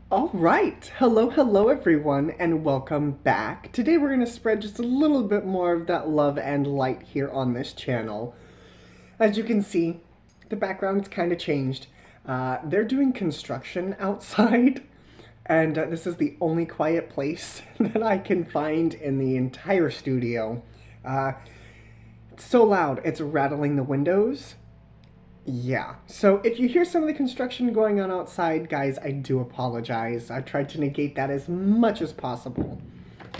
All right. Hello everyone, and welcome back. Today we're going to spread just a little bit more of that love and light here on this channel. As you can see, the background's kind of changed. They're doing construction outside, and this is the only quiet place that I can find in the entire studio. It's so loud, it's rattling the windows. Yeah. So if you hear some of the construction going on outside, guys, I do apologize. I tried to negate that as much as possible.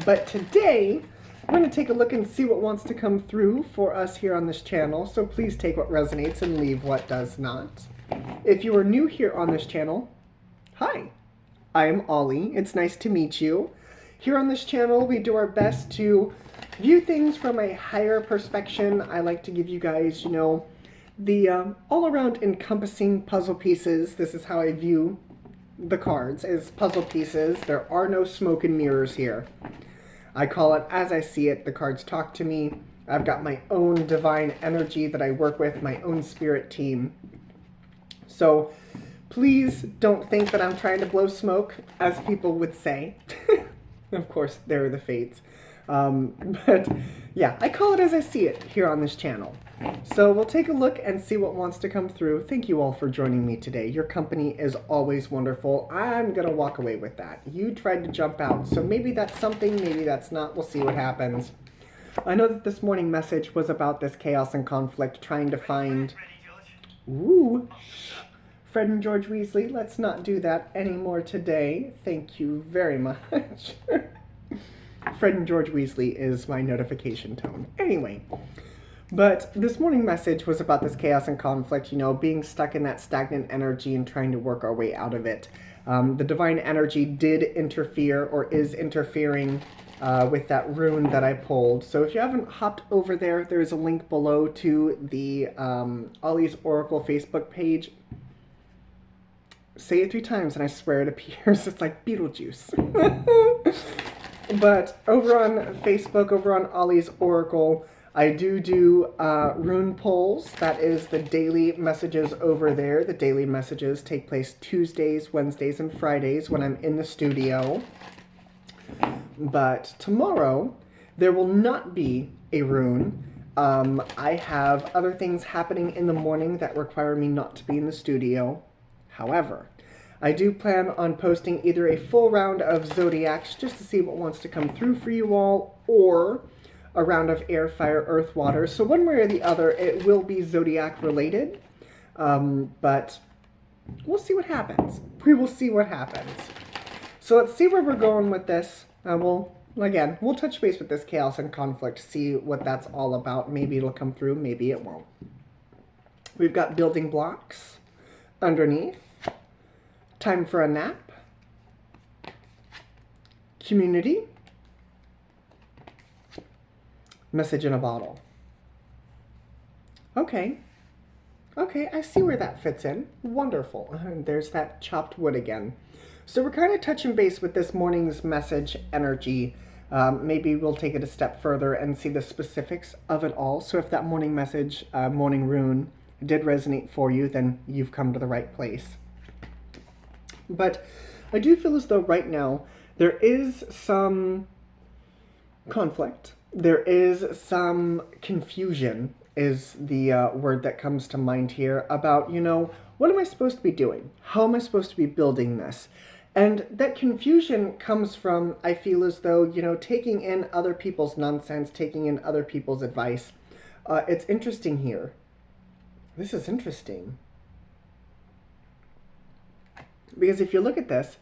But today, we're going to take a look and see what wants to come through for us here on this channel. So please take what resonates and leave what does not. If you are new here on this channel, hi, I am Ollie. It's nice to meet you. Here on this channel, we do our best to view things from a higher perspective. I like to give you guys, the all-around encompassing puzzle pieces. This is how I view the cards, as puzzle pieces. There are no smoke and mirrors here. I call it as I see it. The cards talk to me. I've got my own divine energy that I work with, my own spirit team. So please don't think that I'm trying to blow smoke, as people would say. Of course, there are the fates. But yeah, I call it as I see it here on this channel. So we'll take a look and see what wants to come through. Thank you all for joining me today. Your company is always wonderful. I'm going to walk away with that. You tried to jump out, so maybe that's something, maybe that's not. We'll see what happens. I know that this morning message was about this chaos and conflict, trying to find... Ooh, Fred and George Weasley, let's not do that anymore today. Thank you very much. Fred and George Weasley is my notification tone. Anyway... But this morning message was about this chaos and conflict, being stuck in that stagnant energy and trying to work our way out of it. The divine energy did interfere, or is interfering, with that rune that I pulled. So if you haven't hopped over there, there's a link below to the Ollie's Oracle Facebook page. Say it 3 times and I swear it appears. It's like Beetlejuice. But over on Facebook, over on Ollie's Oracle, I do rune polls. That is the daily messages over there. The daily messages take place Tuesdays, Wednesdays, and Fridays when I'm in the studio. But tomorrow, there will not be a rune. I have other things happening in the morning that require me not to be in the studio. However, I do plan on posting either a full round of Zodiacs just to see what wants to come through for you all, or a round of air, fire, earth, water. So one way or the other, it will be Zodiac related. But we'll see what happens. We will see what happens. So let's see where we're going with this. We'll touch base with this chaos and conflict, see what that's all about. Maybe it'll come through, maybe it won't. We've got building blocks underneath. Time for a nap. Community. Message in a bottle. Okay, I see where that fits in. Wonderful. There's that chopped wood again. So we're kind of touching base with this morning's message energy. Maybe we'll take it a step further and see the specifics of it all. So if that morning message, morning rune, did resonate for you, then you've come to the right place. But I do feel as though right now there is some conflict. There is some confusion, is the word that comes to mind here, about, what am I supposed to be doing? How am I supposed to be building this? And that confusion comes from, I feel as though, taking in other people's nonsense, taking in other people's advice. It's interesting here. This is interesting. Because if you look at this,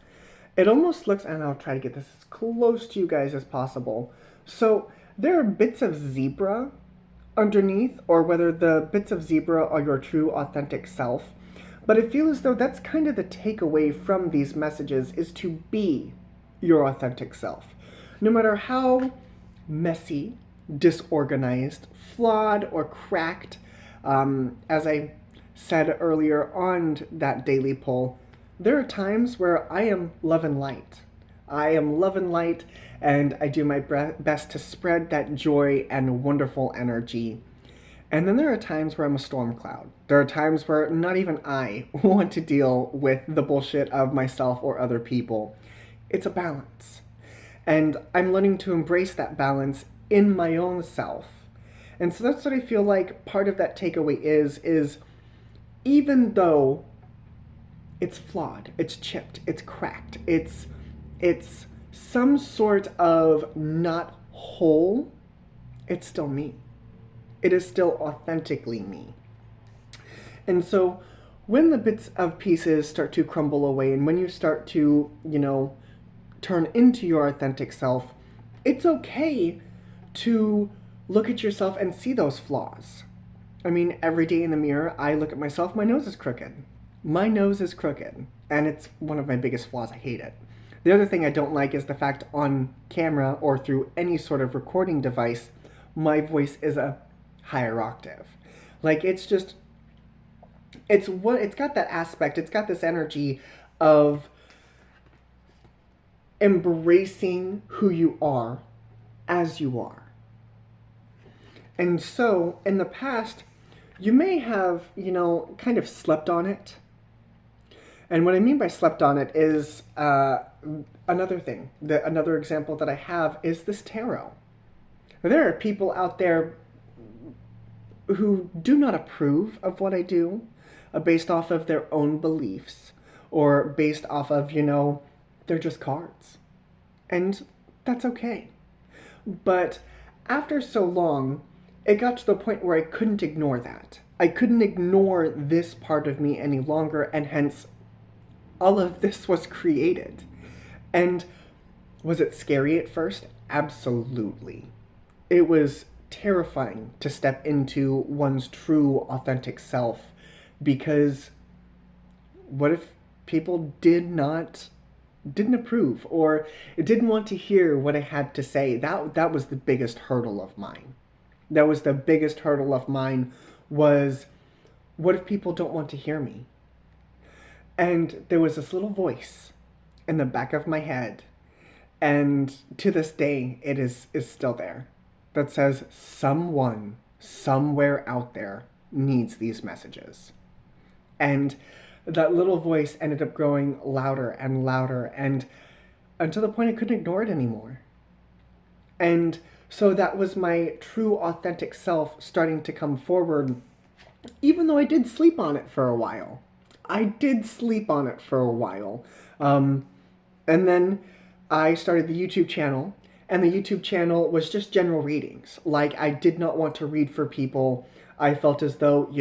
it almost looks, and I'll try to get this as close to you guys as possible. So there are bits of zebra underneath, or whether the bits of zebra are your true authentic self. But I feel as though that's kind of the takeaway from these messages, is to be your authentic self. No matter how messy, disorganized, flawed, or cracked, as I said earlier on that daily poll, there are times where I am love and light. I am love and light, and I do my best to spread that joy and wonderful energy. And then there are times where I'm a storm cloud. There are times where not even I want to deal with the bullshit of myself or other people. It's a balance. And I'm learning to embrace that balance in my own self. And so that's what I feel like part of that takeaway is even though it's flawed, it's chipped, it's cracked, it's some sort of not whole, it's still me. It is still authentically me. And so when the bits of pieces start to crumble away and when you start to, turn into your authentic self, it's okay to look at yourself and see those flaws. I mean, every day in the mirror, I look at myself, my nose is crooked. My nose is crooked, and it's one of my biggest flaws. I hate it. The other thing I don't like is the fact on camera or through any sort of recording device, my voice is a higher octave. Like, it's got that aspect, it's got this energy of embracing who you are as you are. And so, in the past, you may have, kind of slept on it. And what I mean by slept on it is another thing. Another example that I have is this tarot. There are people out there who do not approve of what I do based off of their own beliefs or based off of, they're just cards. And that's okay. But after so long, it got to the point where I couldn't ignore that. I couldn't ignore this part of me any longer, and hence all of this was created. And was it scary at first? Absolutely. It was terrifying to step into one's true, authentic self, because what if people didn't approve or didn't want to hear what I had to say? That was the biggest hurdle of mine. That was the biggest hurdle of mine was, what if people don't want to hear me? And there was this little voice in the back of my head, and to this day it is still there, that says someone somewhere out there needs these messages. And that little voice ended up growing louder and louder, and until the point I couldn't ignore it anymore. And so that was my true authentic self starting to come forward, even though I did sleep on it for a while. And then I started the YouTube channel, and the YouTube channel was just general readings. Like, I did not want to read for people. I felt as though,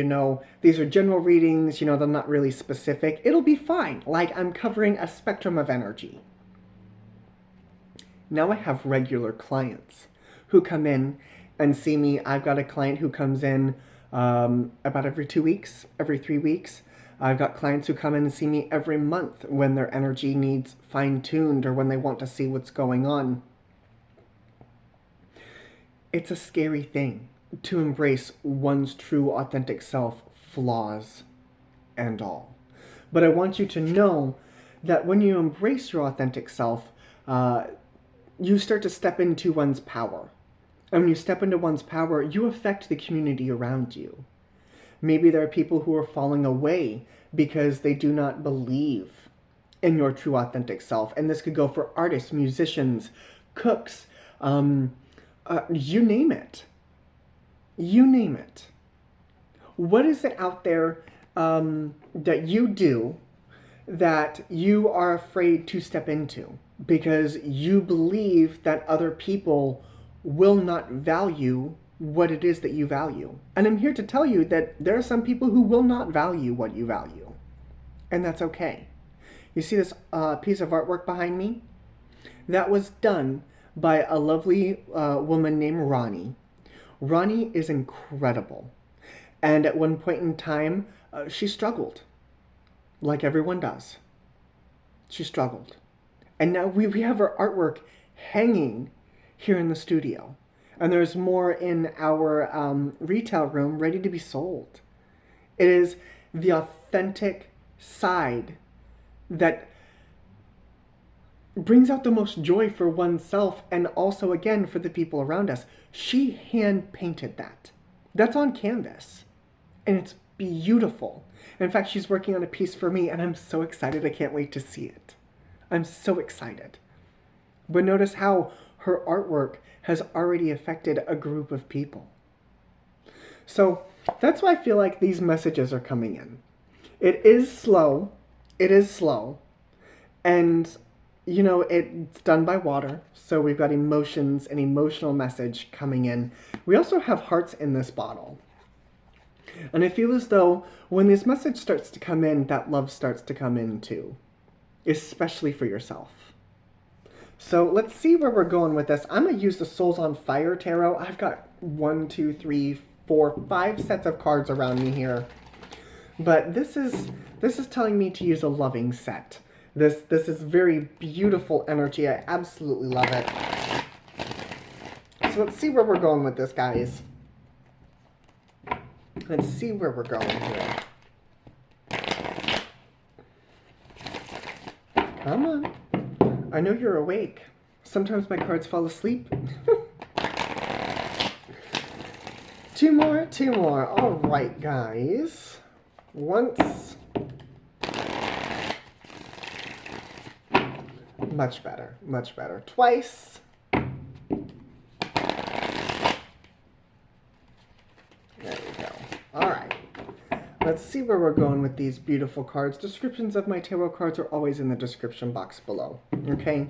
these are general readings, they're not really specific. It'll be fine. Like, I'm covering a spectrum of energy. Now I have regular clients who come in and see me. I've got a client who comes in about every 2 weeks, every 3 weeks. I've got clients who come in and see me every month when their energy needs fine-tuned or when they want to see what's going on. It's a scary thing to embrace one's true authentic self, flaws and all. But I want you to know that when you embrace your authentic self, you start to step into one's power. And when you step into one's power, you affect the community around you. Maybe there are people who are falling away because they do not believe in your true authentic self. And this could go for artists, musicians, cooks, you name it. You name it. What is it out there that you do that you are afraid to step into because you believe that other people will not value what it is that you value? And I'm here to tell you that there are some people who will not value what you value. And that's okay. You see this piece of artwork behind me? That was done by a lovely woman named Ronnie. Ronnie is incredible. And at one point in time, she struggled. Like everyone does. She struggled. And now we have her artwork hanging here in the studio. And there's more in our retail room ready to be sold. It is the authentic side that brings out the most joy for oneself and also, again, for the people around us. She hand painted that. That's on canvas. And it's beautiful. In fact, she's working on a piece for me, and I'm so excited. I can't wait to see it. I'm so excited. But notice how her artwork has already affected a group of people. So that's why I feel like these messages are coming in. It is slow. It is slow. And, you know, it's done by water. So we've got emotions, an emotional message coming in. We also have hearts in this bottle. And I feel as though when this message starts to come in, that love starts to come in too. Especially for yourself. So let's see where we're going with this. I'm going to use the Souls on Fire Tarot. I've got 1, 2, 3, 4, 5 sets of cards around me here. But this is telling me to use a loving set. This is very beautiful energy. I absolutely love it. So let's see where we're going with this, guys. Let's see where we're going here. Come on. I know you're awake. Sometimes my cards fall asleep. Two more. All right, guys. Once. Much better. Twice. There we go. All right. Let's see where we're going with these beautiful cards. Descriptions of my tarot cards are always in the description box below. Okay?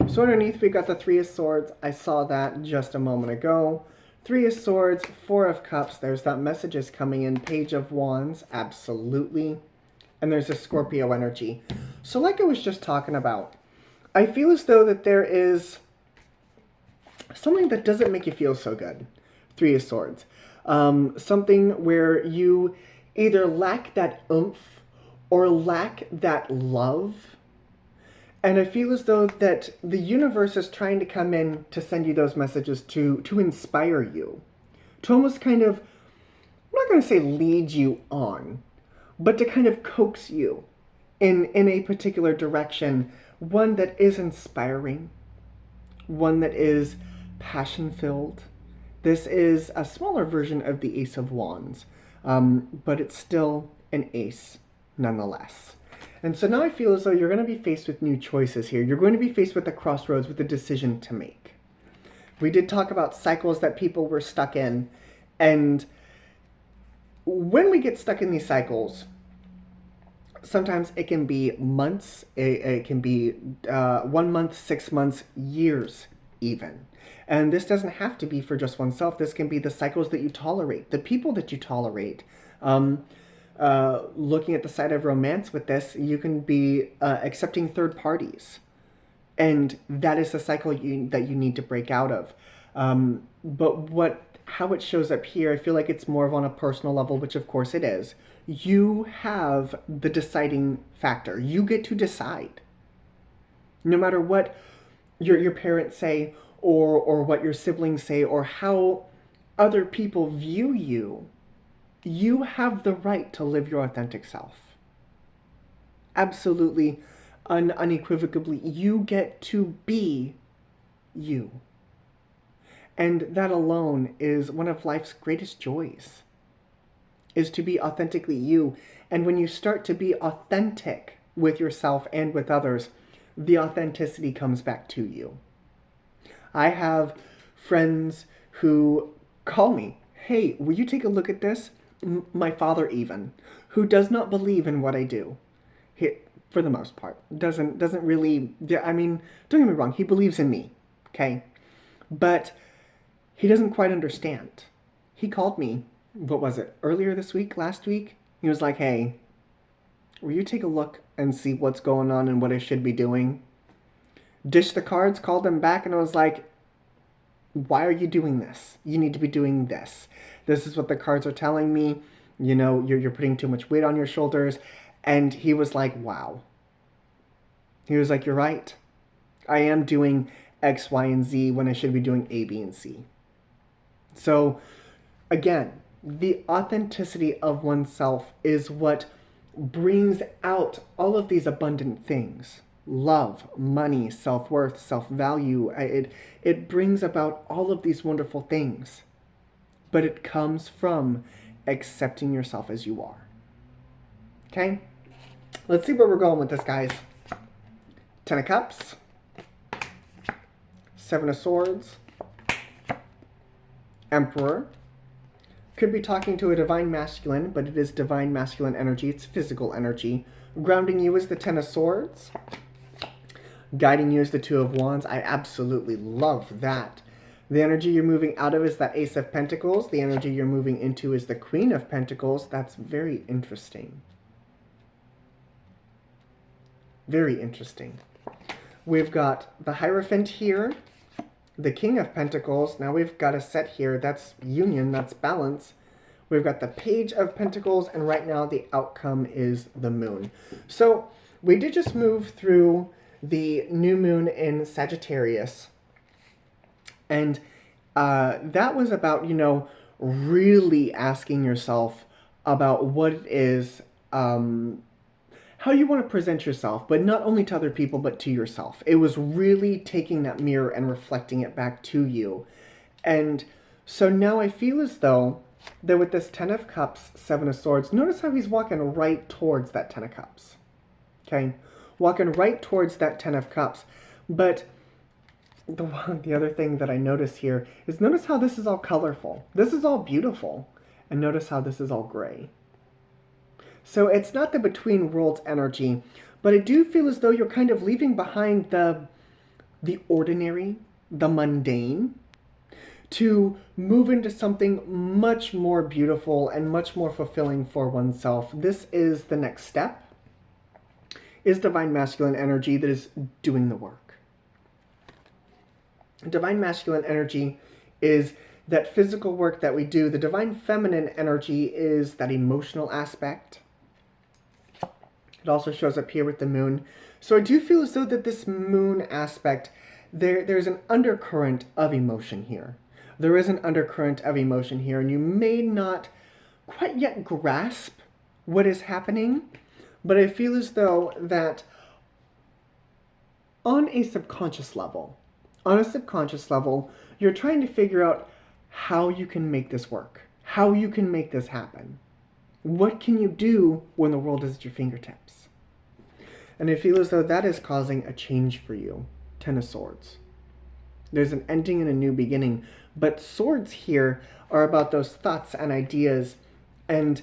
So underneath we got the Three of Swords. I saw that just a moment ago. Three of Swords, Four of Cups. There's that messages coming in. Page of Wands. Absolutely. And there's a Scorpio energy. So like I was just talking about, I feel as though that there is something that doesn't make you feel so good. Three of Swords. Something where you either lack that oomph or lack that love. And I feel as though that the universe is trying to come in to send you those messages to inspire you. To almost kind of, I'm not going to say lead you on, but to kind of coax you in a particular direction. One that is inspiring. One that is passion-filled. This is a smaller version of the Ace of Wands. But it's still an ace nonetheless. And so now I feel as though you're going to be faced with new choices here. You're going to be faced with a crossroads, with a decision to make. We did talk about cycles that people were stuck in. And when we get stuck in these cycles, sometimes it can be months. It can be 1 month, 6 months, years even. And this doesn't have to be for just oneself. This can be the cycles that you tolerate, the people that you tolerate. Looking at the side of romance with this, you can be accepting third parties. And that is the cycle that you need to break out of. But how it shows up here, I feel like it's more of on a personal level, which of course it is. You have the deciding factor. You get to decide. No matter what your parents say, or what your siblings say, or how other people view you, you have the right to live your authentic self. Absolutely, unequivocally, you get to be you. And that alone is one of life's greatest joys, is to be authentically you. And when you start to be authentic with yourself and with others, the authenticity comes back to you. I have friends who call me, hey, will you take a look at this? My father even, who does not believe in what I do. He, for the most part, doesn't really, I mean, don't get me wrong, he believes in me, okay? But he doesn't quite understand. He called me, what was it, earlier this week, last week? He was like, hey, will you take a look and see what's going on and what I should be doing? Dished the cards, called them back, and I was like, why are you doing this? You need to be doing this. This is what the cards are telling me. You know, you're putting too much weight on your shoulders. And he was like, wow. He was like, you're right. I am doing X, Y, and Z when I should be doing A, B, and C. So, again, the authenticity of oneself is what brings out all of these abundant things. Love, money, self-worth, self-value. It brings about all of these wonderful things. but it comes from accepting yourself as you are. Okay? Let's see where we're going with this, guys. 10 of Cups, 7 of Swords, Emperor. Could be talking to a divine masculine, but it is divine masculine energy. It's physical energy. Grounding you is the 10 of Swords. Guiding you is the 2 of Wands. I absolutely love that. The energy you're moving out of is that Ace of Pentacles. The energy you're moving into is the Queen of Pentacles. That's very interesting. Very interesting. We've got the Hierophant here, the King of Pentacles. Now we've got a set here. That's union, that's balance. We've got the Page of Pentacles, and right now the outcome is the Moon. So we did just move through the new moon in Sagittarius, and that was about, you know, really asking yourself about what it is, how you want to present yourself, but not only to other people, but to yourself. It was really taking that mirror and reflecting it back to you. And so now I feel as though that with this 10 of Cups, 7 of Swords, notice how he's walking right towards that 10 of Cups. Okay? Walking right towards that 10 of Cups. But the other thing that I notice here is notice how this is all colorful. This is all beautiful. And notice how this is all gray. So it's not the between worlds energy, but I do feel as though you're kind of leaving behind the ordinary, the mundane, to move into something much more beautiful and much more fulfilling for oneself. This is the next step, is divine masculine energy that is doing the work. Divine masculine energy is that physical work that we do. The divine feminine energy is that emotional aspect. It also shows up here with the moon. So I do feel as though that this moon aspect, there's an undercurrent of emotion here. There is an undercurrent of emotion here, and you may not quite yet grasp what is happening, but I feel as though that on a subconscious level, you're trying to figure out how you can make this work, how you can make this happen. What can you do when the world is at your fingertips? And I feel as though that is causing a change for you. 10 of Swords. There's an ending and a new beginning. But swords here are about those thoughts and ideas and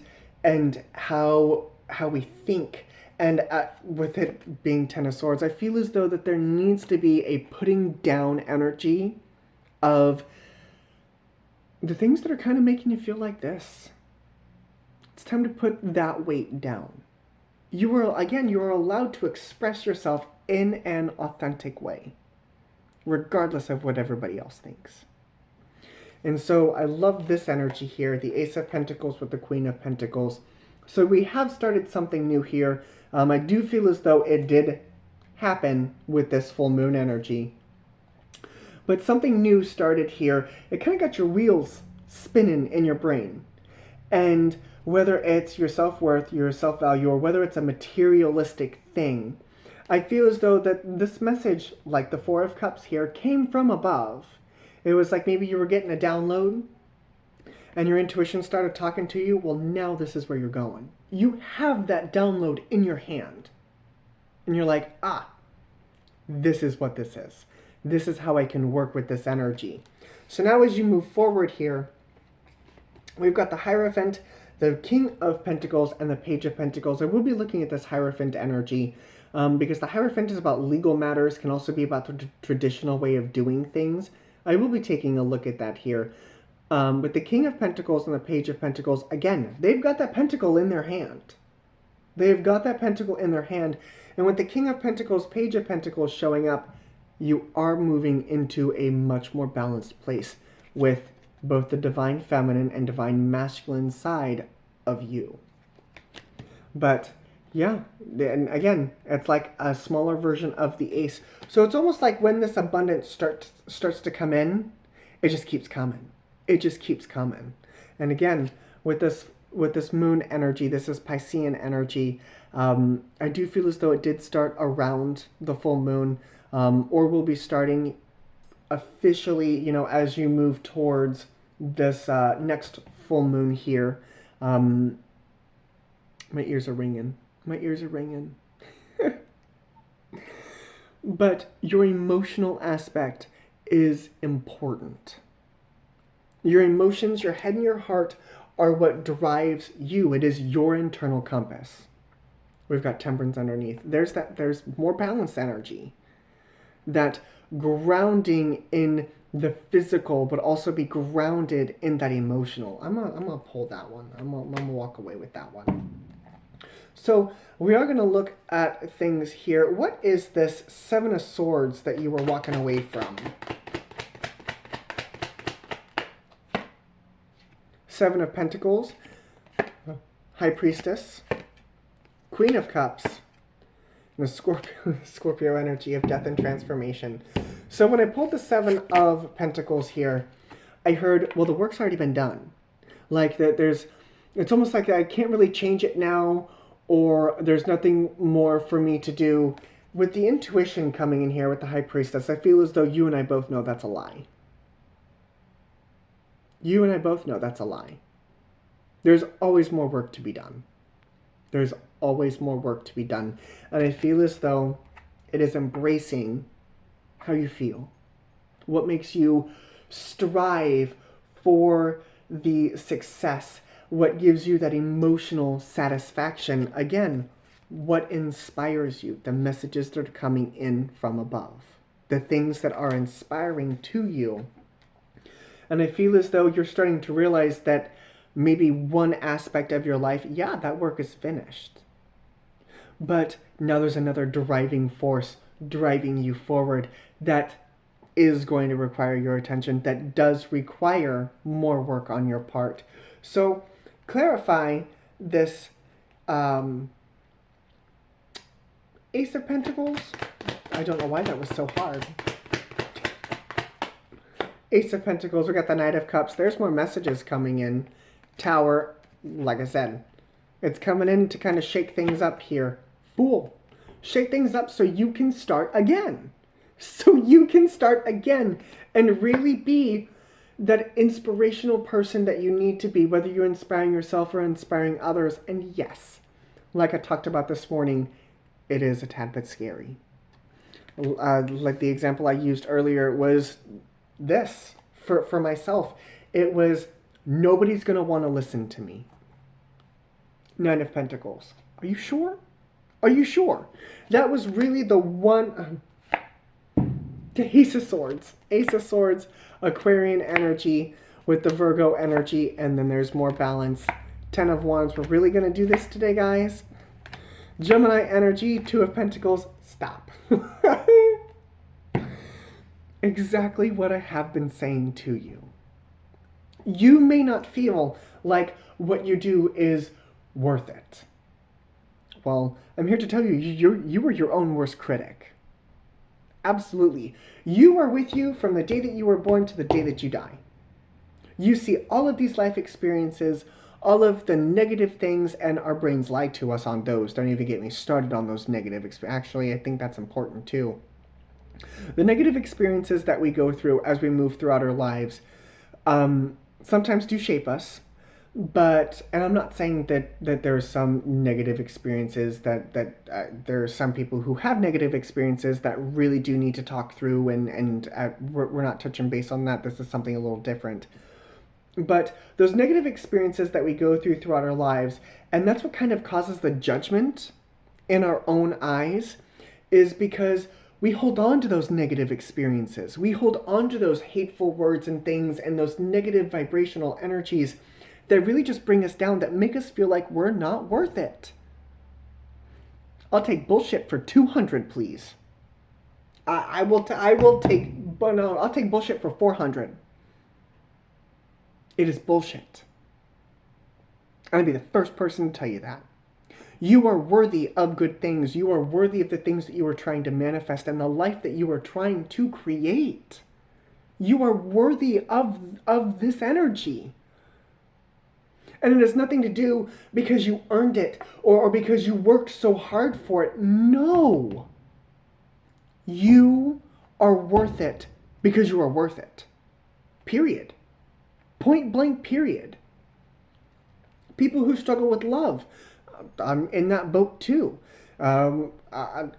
how we think. And with it being 10 of Swords, I feel as though that there needs to be a putting down energy of the things that are kind of making you feel like this. It's time to put that weight down. You are allowed to express yourself in an authentic way, regardless of what everybody else thinks. And so I love this energy here, the Ace of Pentacles with the Queen of Pentacles. So we have started something new here. I do feel as though it did happen with this full moon energy. But something new started here. It kind of got your wheels spinning in your brain. And whether it's your self-worth, your self-value, or whether it's a materialistic thing, I feel as though that this message, like the Four of Cups here, came from above. It was like maybe you were getting a download and your intuition started talking to you. Well, now this is where you're going. You have that download in your hand. And you're like, this is what this is. This is how I can work with this energy. So now as you move forward here, we've got the Hierophant, the King of Pentacles, and the Page of Pentacles. I will be looking at this Hierophant energy because the Hierophant is about legal matters, can also be about the traditional way of doing things. I will be taking a look at that here. But the King of Pentacles and the Page of Pentacles, again, they've got that pentacle in their hand. They've got that pentacle in their hand. And with the King of Pentacles, Page of Pentacles showing up, you are moving into a much more balanced place with both the divine feminine and divine masculine side of you. But yeah, and again, it's like a smaller version of the Ace. So it's almost like when this abundance starts to come in, it just keeps coming. It just keeps coming. And again, with this moon energy, this is Piscean energy. I do feel as though it did start around the full moon, or will be starting officially, as you move towards this next full moon here. My ears are ringing. My ears are ringing. But your emotional aspect is important. Your emotions, your head and your heart are what drives you. It is your internal compass. We've got temperance underneath. There's more balanced energy. That grounding in the physical, but also be grounded in that emotional. I'm gonna pull that one. I'm gonna walk away with that one. So we are gonna look at things here. What is this Seven of Swords that you were walking away from? Seven of Pentacles, High Priestess, Queen of Cups, and the Scorpio energy of death and transformation. So when I pulled the Seven of Pentacles here, I heard, well, the work's already been done. Like that it's almost like I can't really change it now, or there's nothing more for me to do. With the intuition coming in here with the High Priestess, I feel as though you and I both know that's a lie. You and I both know that's a lie. There's always more work to be done. There's always more work to be done. And I feel as though it is embracing how you feel. What makes you strive for the success. What gives you that emotional satisfaction. Again, what inspires you. The messages that are coming in from above. The things that are inspiring to you. And I feel as though you're starting to realize that maybe one aspect of your life, yeah, that work is finished. But now there's another driving force driving you forward that is going to require your attention, that does require more work on your part. So clarify this Ace of Pentacles. I don't know why that was so hard. Ace of Pentacles, we got the Knight of Cups. There's more messages coming in. Tower, like I said, it's coming in to kind of shake things up here. Fool. Shake things up so you can start again. So you can start again and really be that inspirational person that you need to be, whether you're inspiring yourself or inspiring others. And yes, like I talked about this morning, it is a tad bit scary. Like the example I used earlier was this for myself. It was, nobody's going to want to listen to me. Nine of Pentacles. Are you sure? Are you sure? That was really the one. The Ace of Swords. Ace of Swords, Aquarian energy with the Virgo energy, and then there's more balance. Ten of Wands. We're really going to do this today, guys. Gemini energy, Two of Pentacles. Stop. Exactly what I have been saying to you. You may not feel like what you do is worth it. Well, I'm here to tell you, you are your own worst critic. Absolutely. You are with you from the day that you were born to the day that you die. You see all of these life experiences, all of the negative things, and our brains lie to us on those. Don't even get me started on those negative experiences. Actually, I think that's important too. The negative experiences that we go through as we move throughout our lives sometimes do shape us, but, and I'm not saying that there are some negative experiences that there are some people who have negative experiences that really do need to talk through, and we're not touching base on that. This is something a little different. But those negative experiences that we go throughout our lives, and that's what kind of causes the judgment in our own eyes, is because we hold on to those negative experiences. We hold on to those hateful words and things and those negative vibrational energies that really just bring us down, that make us feel like we're not worth it. I'll take bullshit for 200, please. I'll take bullshit for 400. It is bullshit. I'm going to be the first person to tell you that. You are worthy of good things. You are worthy of the things that you are trying to manifest and the life that you are trying to create. You are worthy of this energy. And it has nothing to do because you earned it or because you worked so hard for it. No. You are worth it because you are worth it. Period. Point blank, period. People who struggle with love, I'm in that boat too. I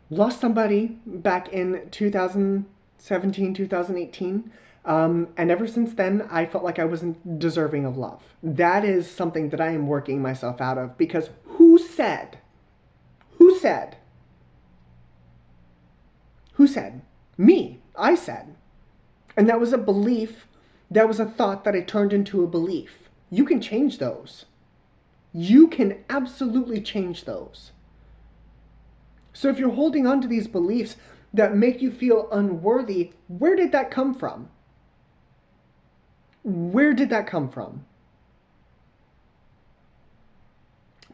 lost somebody back in 2017, 2018. And ever since then, I felt like I wasn't deserving of love. That is something that I am working myself out of, because who said? Me. I said. And that was a belief, that was a thought that I turned into a belief. You can change those. You can absolutely change those. So if you're holding on to these beliefs that make you feel unworthy, where did that come from? Where did that come from?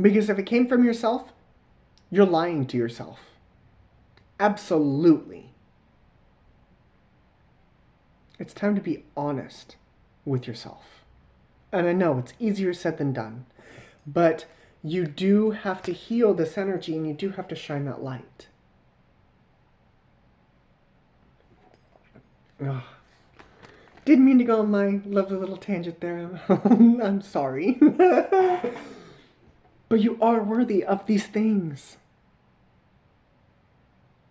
Because if it came from yourself, you're lying to yourself. Absolutely. It's time to be honest with yourself. And I know it's easier said than done, but you do have to heal this energy, and you do have to shine that light. Ugh. Didn't mean to go on my lovely little tangent there. I'm sorry. But you are worthy of these things.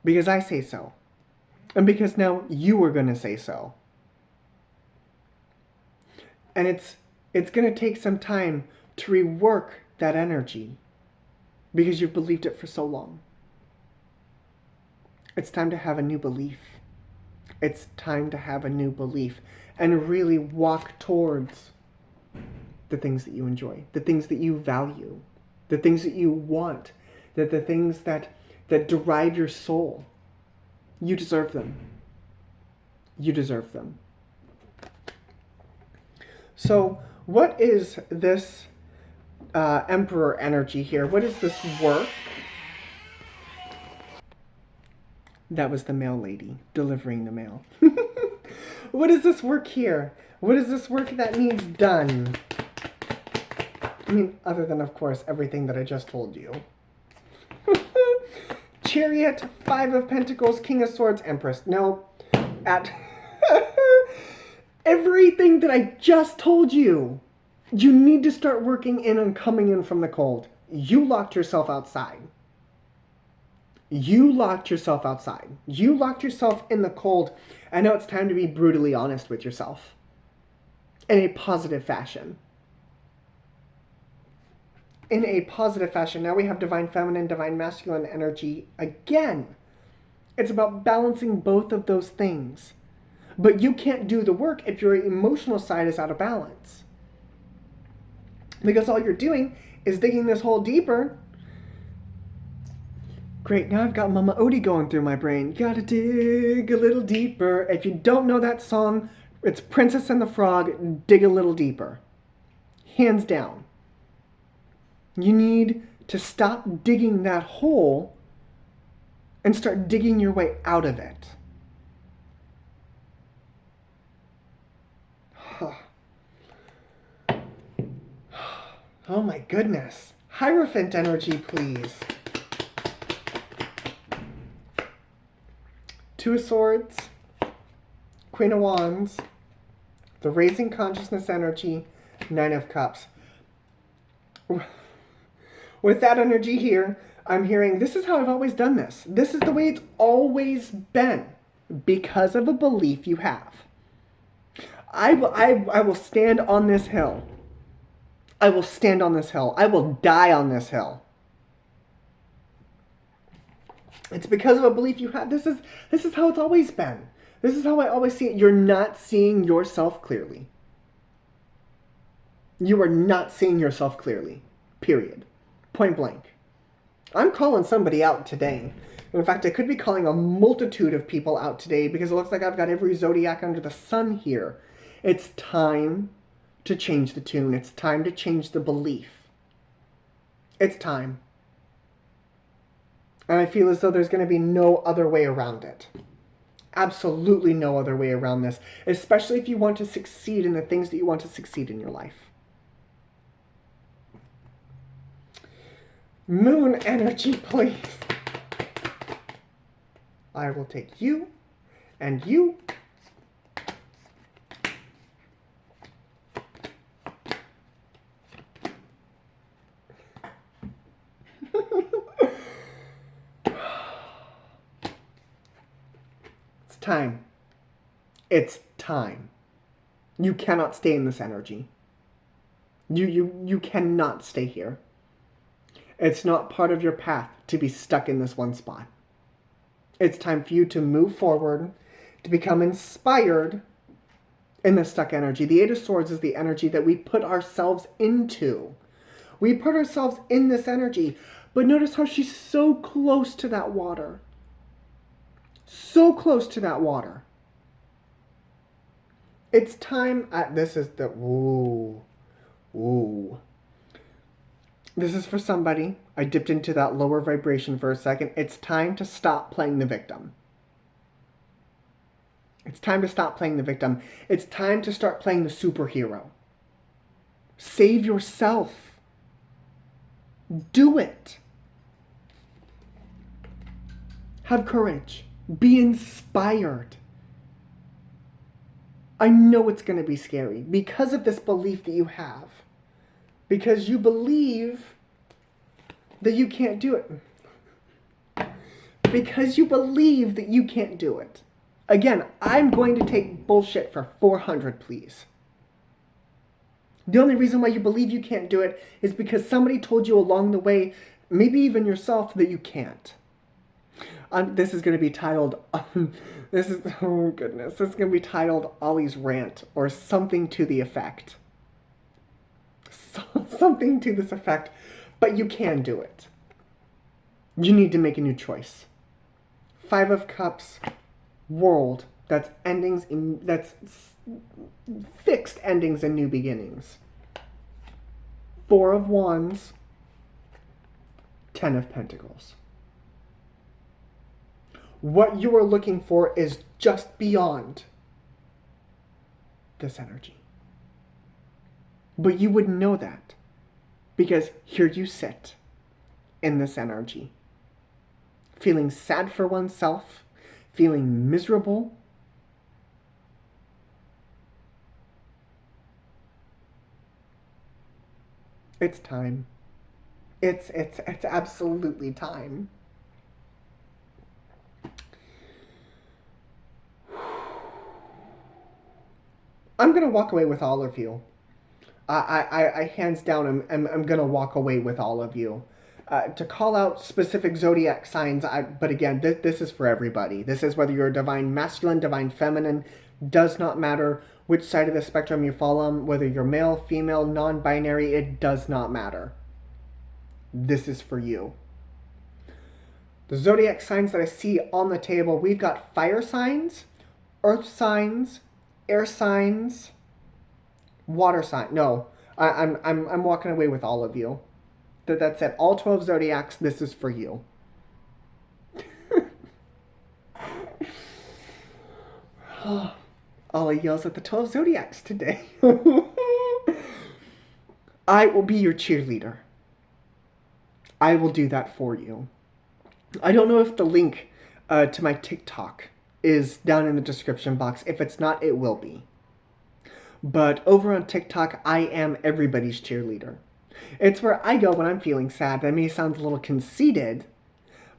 Because I say so. And because now you are going to say so. And it's going to take some time to rework that energy, because you've believed it for so long. It's time to have a new belief. It's time to have a new belief and really walk towards the things that you enjoy, the things that you value, the things that you want, the things that derive your soul. You deserve them. You deserve them. So what is this Emperor energy here? What is this work? That was the mail lady delivering the mail. What is this work here? What is this work that needs done? I mean, other than, of course, everything that I just told you. Chariot, Five of Pentacles, King of Swords, Empress. No, at everything that I just told you. You need to start working in and coming in from the cold. You locked yourself outside. You locked yourself outside. You locked yourself in the cold. And now it's time to be brutally honest with yourself. In a positive fashion. In a positive fashion. Now we have divine feminine, divine masculine energy again. It's about balancing both of those things. But you can't do the work if your emotional side is out of balance. Because all you're doing is digging this hole deeper. Great, now I've got Mama Odie going through my brain. Gotta dig a little deeper. If you don't know that song, it's Princess and the Frog, Dig a Little Deeper. Hands down. You need to stop digging that hole and start digging your way out of it. Oh my goodness. Hierophant energy, please. Two of Swords, Queen of Wands, the Raising Consciousness energy, Nine of Cups. With that energy here, I'm hearing, this is how I've always done this. This is the way it's always been, because of a belief you have. I will stand on this hill. I will stand on this hill. I will die on this hill. It's because of a belief you have. This is how it's always been. This is how I always see it. You're not seeing yourself clearly. You are not seeing yourself clearly. Period. Point blank. I'm calling somebody out today. In fact, I could be calling a multitude of people out today, because it looks like I've got every zodiac under the sun here. It's time to change the tune. It's time to change the belief. It's time. And I feel as though there's going to be no other way around it. Absolutely no other way around this. Especially if you want to succeed in the things that you want to succeed in your life. Moon energy, please. I will take you and you. time. It's time. You cannot stay in this energy. You cannot stay here. It's not part of your path to be stuck in this one spot. It's time for you to move forward, to become inspired in the stuck energy. The Eight of Swords is the energy that we put ourselves into. We put ourselves in this energy. But notice how she's so close to that water. So close to that water. It's time. This is the... Ooh. Ooh. This is for somebody. I dipped into that lower vibration for a second. It's time to stop playing the victim. It's time to stop playing the victim. It's time to start playing the superhero. Save yourself. Do it. Have courage. Be inspired. I know it's going to be scary because of this belief that you have. Because you believe that you can't do it. Because you believe that you can't do it. Again, I'm going to take bullshit for 400, please. The only reason why you believe you can't do it is because somebody told you along the way, maybe even yourself, that you can't. This is going to be titled, oh goodness, this is going to be titled Ollie's Rant, or something to the effect. Something to this effect, but you can do it. You need to make a new choice. Five of Cups, world, that's endings in, that's fixed endings and new beginnings. Four of Wands, 10 of Pentacles. What you are looking for is just beyond this energy. But you wouldn't know that because here you sit in this energy, feeling sad for oneself, feeling miserable. It's time. It's absolutely time. I'm going to walk away with all of you. I hands down, I'm going to walk away with all of you. To call out specific zodiac signs, but again, this is for everybody. This is whether you're divine masculine, divine feminine, does not matter which side of the spectrum you fall on, whether you're male, female, non-binary, it does not matter. This is for you. The zodiac signs that I see on the table, we've got fire signs, earth signs, air signs, water sign. No, I'm walking away with all of you. That's it. All 12 zodiacs. This is for you. Ollie yells at the 12 zodiacs today. I will be your cheerleader. I will do that for you. I don't know if the link to my TikTok is down in the description box. If it's not, it will be. But over on TikTok, I am everybody's cheerleader. It's where I go when I'm feeling sad. That may sound a little conceited,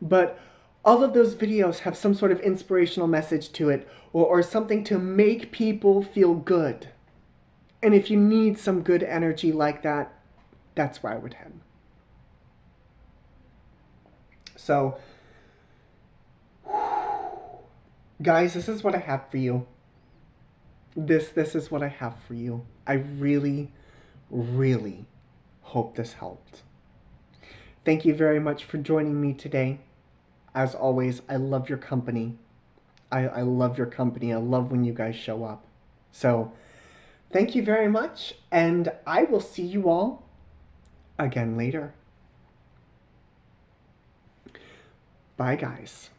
but all of those videos have some sort of inspirational message to it, or something to make people feel good. And if you need some good energy like that, that's where I would head. So, guys, this is what I have for you. This is what I have for you. I really, really hope this helped. Thank you very much for joining me today. As always, I love your company. I love your company. I love when you guys show up. So, thank you very much, and I will see you all again later. Bye, guys.